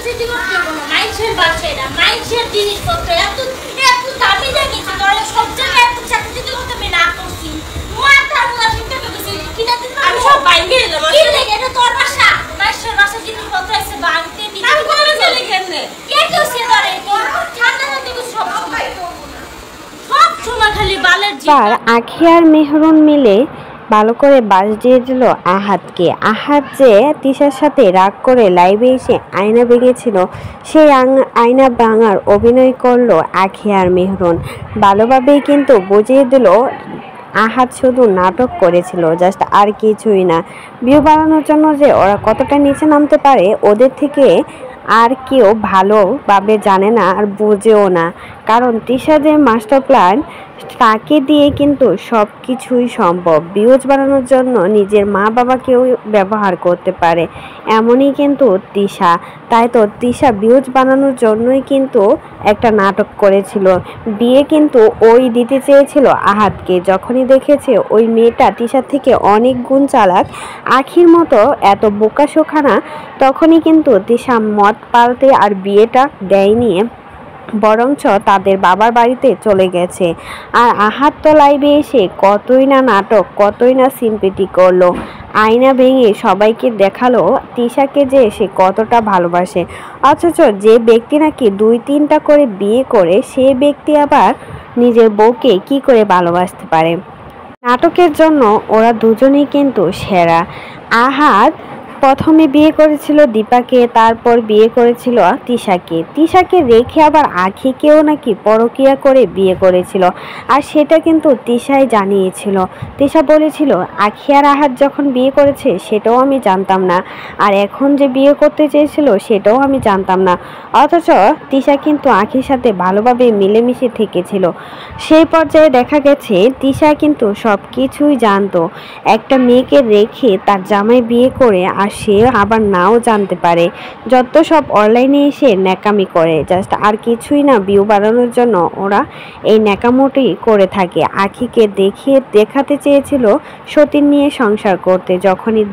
City করতে হবে না, মাইন্ডসেট বাড়ছে না, মাইন্ডসেট জিনিসপত্র এত এত দামি দেখেছি তোরা সব জায়গায় এত চাকরি করতে আমি না করছি মাথা মুলা ঠিকঠাক করছি কিনা দিন আমি সব বাইরে এলাম কি লাগে এটা তোর বাসা মাইন্ডসেট বাসা জিনিসপত্র এসে বাড়তে দিতে আমি কোন চলে কেনে কে কেউ সে ধরে ঠান্ডা নদী সব সময় খালি বালের আর আখি আর মেহরুন মিলে ভালো করে বাস দিয়ে দিল আহাতকে। আহাত যে তিশার সাথে রাগ করে লাইভে এসে আয়না ভেঙেছিল, সেই আয়না ভাঙার অভিনয় করলো আখি আর মেহরুন। ভালোভাবেই কিন্তু বুঝিয়ে দিল আহাত শুধু নাটক করেছিল, জাস্ট আর কিছুই না। ভিউ বাড়ানোর জন্য যে ওরা কতটা নিচে নামতে পারে ওদের থেকে আর কেউ ভালোভাবে জানে না আর বুঝেও না, কারণ তিশা যে মাস্টার প্ল্যান তাকে দিয়ে কিন্তু সব কিছুই সম্ভব। ভিউজ বাড়ানোর জন্য নিজের মা বাবাকেও ব্যবহার করতে পারে, এমনই কিন্তু তিশা। তাই তো তিশা ভিউজ বানানোর জন্যই কিন্তু একটা নাটক করেছিল। বিয়ে কিন্তু ওই দিতে চেয়েছিল আহাতকে, যখনই দেখেছে ওই মেয়েটা তিশার থেকে অনেক গুণ চালাক, আখির মতো এত বোকাশোখা না, তখনই কিন্তু তিশা মত পাল্টে আর বিয়েটা দেয়নি, বরঞ্চ তাদের বাবার বাড়িতে চলে গেছে। আর আহাত তো লাইভে এসে কতই না নাটক, কতই না সিম্পেটি করলো, আয়না ভেঙে সবাইকে দেখালো তিশাকে যে সে কতটা ভালোবাসে। অথচ যে ব্যক্তি নাকি 2-3টা করে বিয়ে করে, সে ব্যক্তি আবার নিজের বউকে কি করে ভালোবাসতে পারে। নাটকের জন্য ওরা দুজনেই কিন্তু সেরা। আহাত প্রথমে বিয়ে করেছিল দীপাকে, তারপর বিয়ে করেছিল তিশাকে রেখে আবার আখিকেও নাকি পরকিয়া করে বিয়ে করেছিল, আর সেটা কিন্তু তিশাই জানিয়েছিল। তিশা বলেছিল আখি আর আহাত যখন বিয়ে করেছে সেটাও আমি জানতাম না, আর এখন যে বিয়ে করতে চেয়েছিল সেটাও আমি জানতাম না। অথচ তিশা কিন্তু আখির সাথে ভালোভাবে মিলেমিশে থেকেছিল। সেই পর্যায়ে দেখা গেছে তিশা কিন্তু সব কিছুই জানতো। একটা মেয়েকে রেখে তার জামাই বিয়ে করে আর সে আবার নাও জানতে পারে, যত সব অনলাইনে এসে ন্যাকামি করে, জাস্ট আর কিছুই না, ভিউ বাড়ানোর জন্য ওরা এই ন্যাকামোটি করে থাকে। আখিকে দেখাতে চেয়েছিল সতীন নিয়ে সংসার করতে, যখনই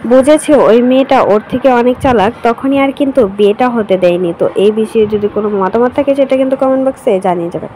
বুঝেছে ওই মেয়েটা ওর থেকে অনেক চালাক, তখনই আর কিন্তু বিয়েটা হতে দেয়নি। তো এই বিষয়ে যদি কোনো মতামত থাকে সেটা কিন্তু কমেন্ট বক্সে জানিয়ে যাবে।